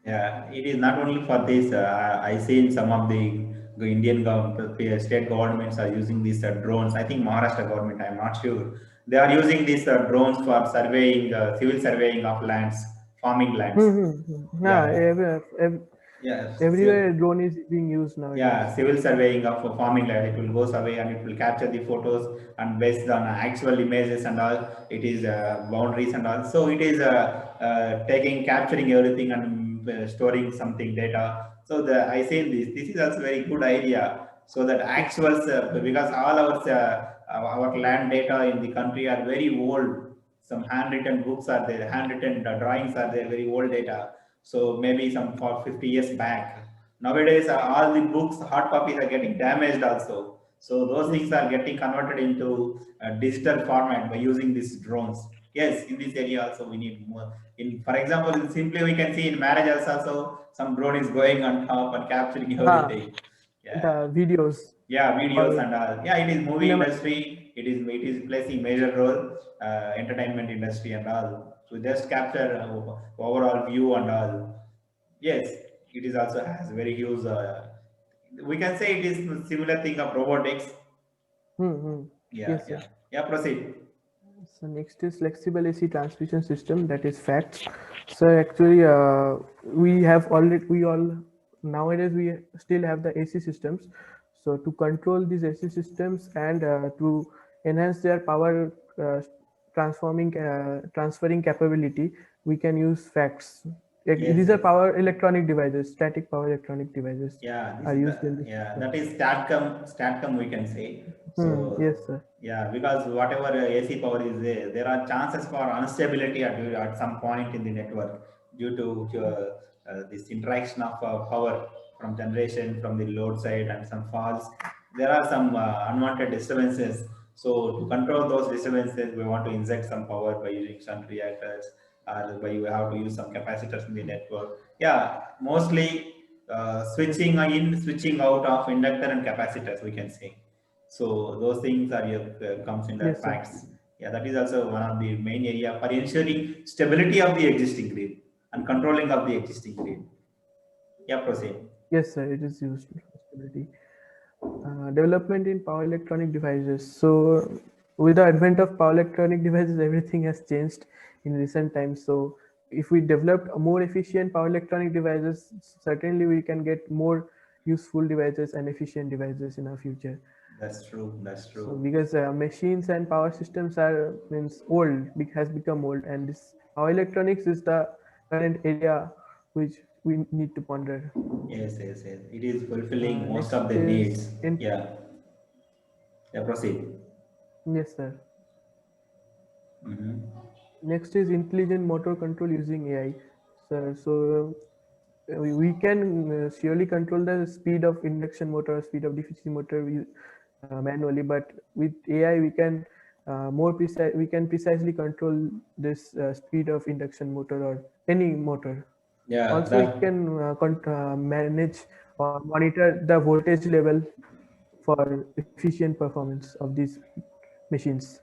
Yeah, it is not only for this. I seen some of the Indian government, the state governments are using these drones. I think Maharashtra government, I'm not sure. They are using these drones for surveying, civil surveying of lands, farming lands. Yeah, Yeah, yeah. everywhere drone is being used nowadays. Yeah, civil surveying of a farming land, it will go survey and it will capture the photos and based on actual images and all, it is boundaries and all. So it is capturing everything and storing something data. So I say this is also very good idea. So that Yes, actuals, because all our land data in the country are very old. Some handwritten books are there, handwritten drawings are there, very old data. So maybe some for 50 years back. Nowadays, all the books, hard copies are getting damaged also. So those things are getting converted into a digital format by using these drones. Yes, in this area also we need more. In, for example, simply we can see in marriages also some drone is going on top and capturing everything. Yeah, the videos yeah, videos or and all. Yeah, it is movie cinema. industry. It is placing major role, entertainment industry and all. To just capture overall view and all. Yes, it is also has very huge. We can say it is similar thing of robotics. Hmm. Yeah, Yes, sir. yeah, yeah. Proceed. So next is flexible AC transmission system, that is FACTS. So actually, we have already we all nowadays we still have the AC systems. So to control these AC systems and to enhance their power transferring capability, we can use FACTS. Like, Yes, these are yes. power electronic devices, static power electronic devices Yeah, this are is used the in this yeah system. that is statcom we can say. Yes, So sir. yeah, because whatever AC power is there, there are chances for instability at some point in the network due to this interaction of power from generation from the load side and some faults. There are some unwanted disturbances. So to control those disturbances, we want to inject some power by using shunt reactors, or by we have to use some capacitors in the network. Yeah, mostly Yes, sir. switching in, switching out of inductor and capacitors, we can say. So those things are comes in the Yes, sir. facts. Yeah, that is also one of the main area for ensuring stability of the existing grid and controlling of the existing grid. Yeah, proceed. Yes, sir. It is used for stability. Development in power electronic devices. So, with the advent of power electronic devices, everything has changed in recent times. So, if we develop a more efficient power electronic devices, certainly we can get more useful devices and efficient devices in our future. That's true. That's So, true. because machines and power systems are means old, has become old, and this power electronics is the current area which we need to ponder. Yes, yes, yes. It is fulfilling most Next of the needs. is in Yeah. Yeah, proceed. yes, sir. Hmm. Next is intelligent motor control using AI. So we can surely control the speed of induction motor, speed of DC motor manually, but with AI we can more precise. We can precisely control this speed of induction motor or any motor. Yeah, Also, we that can manage or monitor the voltage level for efficient performance of these machines.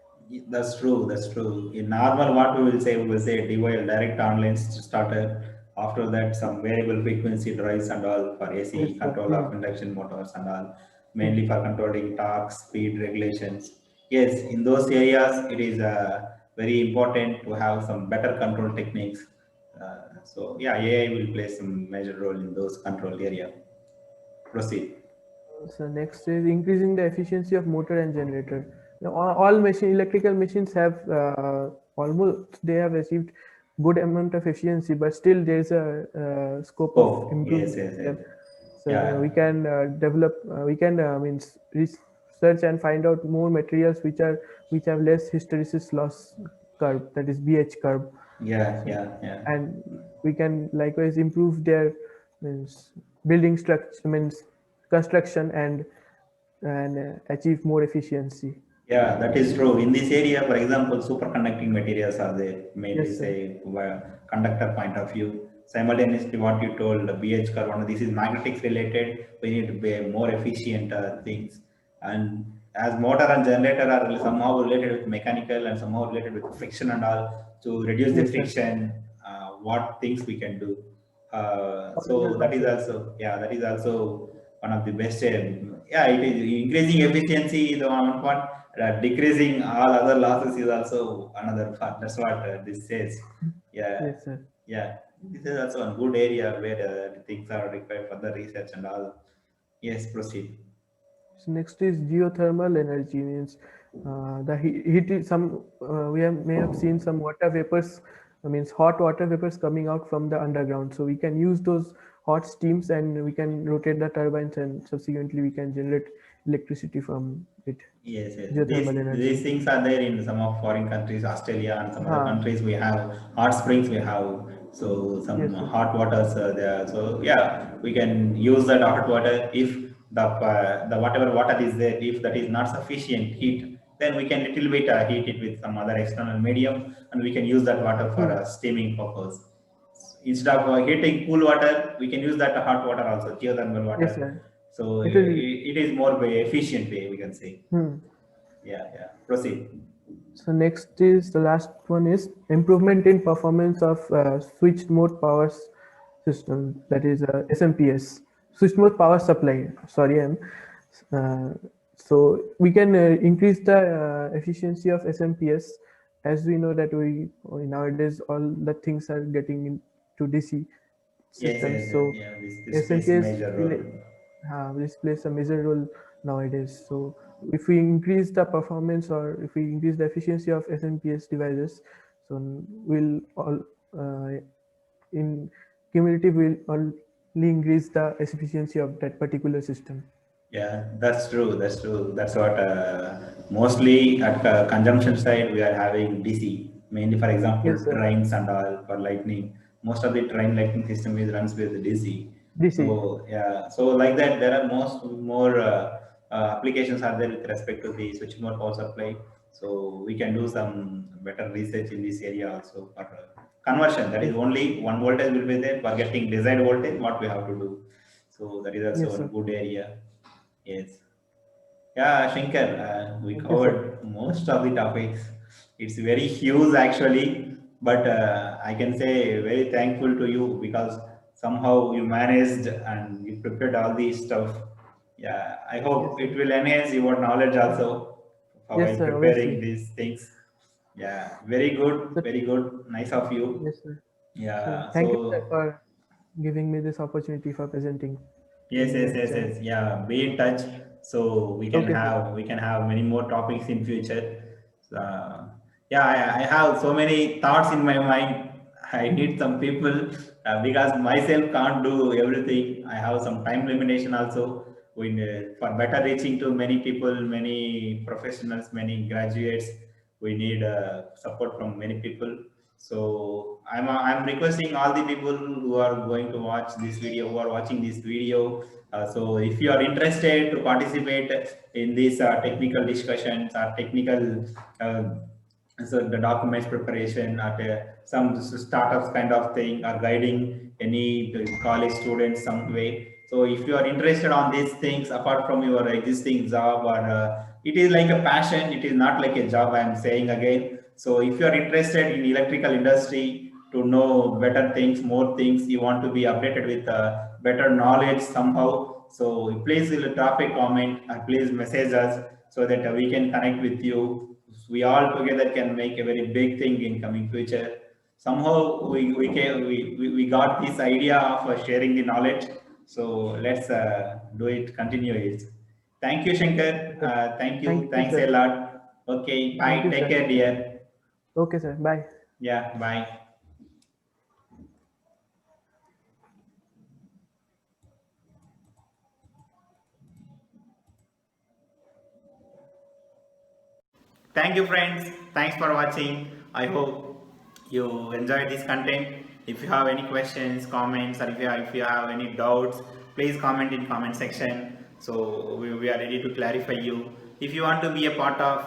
That's true. That's true. In normal, what we will say DOL direct online starter. After that, some variable frequency drives and all for Yes, AC sir. control of induction motors and all, mainly Hmm. for controlling torque, speed regulations. Yes, in those areas, it is very important to have some better control techniques. So yeah, AI will play some major role in those control area. Proceed. So next is increasing the efficiency of motor and generator. Now, all machine electrical machines have almost they have achieved good amount of efficiency, but still there is a scope of Oh, yes, improvement yes, in yes. them. So we Yeah, can develop, we can means research and find out more materials which have less hysteresis loss curve, that is BH curve. yeah, So yeah, yeah. and we can likewise improve their means building structure means construction and achieve more efficiency. Yeah, that is true. In this area, for example, superconducting materials are there, mainly Yes, sir. say conductor point of view. Simultaneously, what you told, the BH curve, one, this is magnetics related. We need to be more efficient things. And as motor and generator are somehow related with mechanical and somehow related with friction and all, to reduce the Yes, sir. friction, what things we can do. Original So that is concept. also, yeah, that is also one of the best. Yeah, it is increasing efficiency, the one part, decreasing all other losses is also another part. That's what this says. Yeah, Yes, sir. yeah. This is also a good area where things are required for the research and all. Yes, proceed. So next is geothermal energy, means the heat is some may have seen some water vapors, means hot water vapors coming out from the underground. So we can use those hot steams and we can rotate the turbines and subsequently we can generate electricity from it. Yes, yes. Geothermal These energy. things are there in some of foreign countries, Australia and some other Ah, countries. We have hot springs. We have so some yes, sir. hot waters there. So yeah, we can use that hot water if the whatever water is there, if that is not sufficient heat, then we can little bit heat it with some other external medium, and we can use that water for Hmm. steaming purpose. Instead of heating cool water, we can use that hot water also, geothermal Yes, water. sir. So It will. it is more way efficient way, we can say. Hmm. Yeah, yeah. Proceed. So next is the last one is improvement in performance of switched mode power system, that is SMPS, switched mode power supply. Sorry, uh, so we can increase the efficiency of SMPS, as we know that we nowadays all the things are getting into DC Yes, systems. yes, yes. So Yeah, this plays a SMPS major will role. this plays a major role nowadays. So if we increase the performance or if we increase the efficiency of SMPS devices, so we'll all in cumulative will only increase the efficiency of that particular system. Yeah, that's true. That's true. That's what mostly at consumption side we are having DC. Mainly, for example, Yes, sir. trains and all for lightning. Most of the train lightning system is runs with DC. DC. So yeah, so like that, there are most more applications are there with respect to the switch mode power supply. So we can do some better research in this area also for conversion. That is Yes. only one voltage will be there for getting desired voltage. What we have to do. So that is also Yes, one sir. good area. Yes. Yeah, Shankar, we Okay, sir. covered most of the topics. It's very huge actually, but I can say very thankful to you because somehow you managed and you prepared all these stuff. Yeah, I Yes, hope sir. it will enhance your knowledge also Yes, while sir. preparing Obviously. these things. Yeah, very good, So, very good. Nice of you. yes, sir. So Yeah, thank you, sir, so for giving me this opportunity for presenting yes, in yes, your yes, channel. yes. Yeah, be in touch so Okay, sir. we can have many more topics in future. Yeah, I have so many thoughts in my mind. I need some people because myself can't do everything. I have some time limitation also. For better reaching to many people, many professionals, many graduates, we need support from many people. So I'm requesting all the people who are going to watch this video, who are watching this video. So if you are interested to participate in these technical discussions or technical, so the documents preparation or some startups kind of thing, or guiding any college students some way. So if you are interested on these things apart from your existing job, or it is like a passion, it is not like a job, I am saying again. So if you are interested in electrical industry to know better things, more things, you want to be updated with better knowledge somehow. So please drop a comment or please message us so that we can connect with you. We all together can make a very big thing in coming future. Somehow we got this idea of sharing the knowledge. So let's do it, continue it. Thank you, Shankar. Okay. Thank Thank you. you, Thanks a sir. lot. Okay, Thank bye. you, Take sir. care, dear. Okay, sir. Bye. Yeah, bye. Thank you, friends. Thanks for watching. I hope you enjoyed this content. If you have any questions, comments, or if you have any doubts, please comment in comment section. So we are ready to clarify you. If you want to be a part of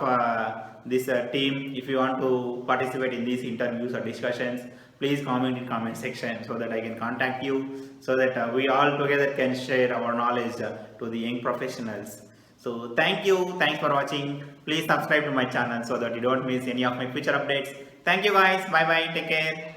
this team, if you want to participate in these interviews or discussions, please comment in comment section so that I can contact you, so that we all together can share our knowledge to the young professionals. So thank you. Thanks for watching. Please subscribe to my channel so that you don't miss any of my future updates. Thank you guys. Bye bye. Take care.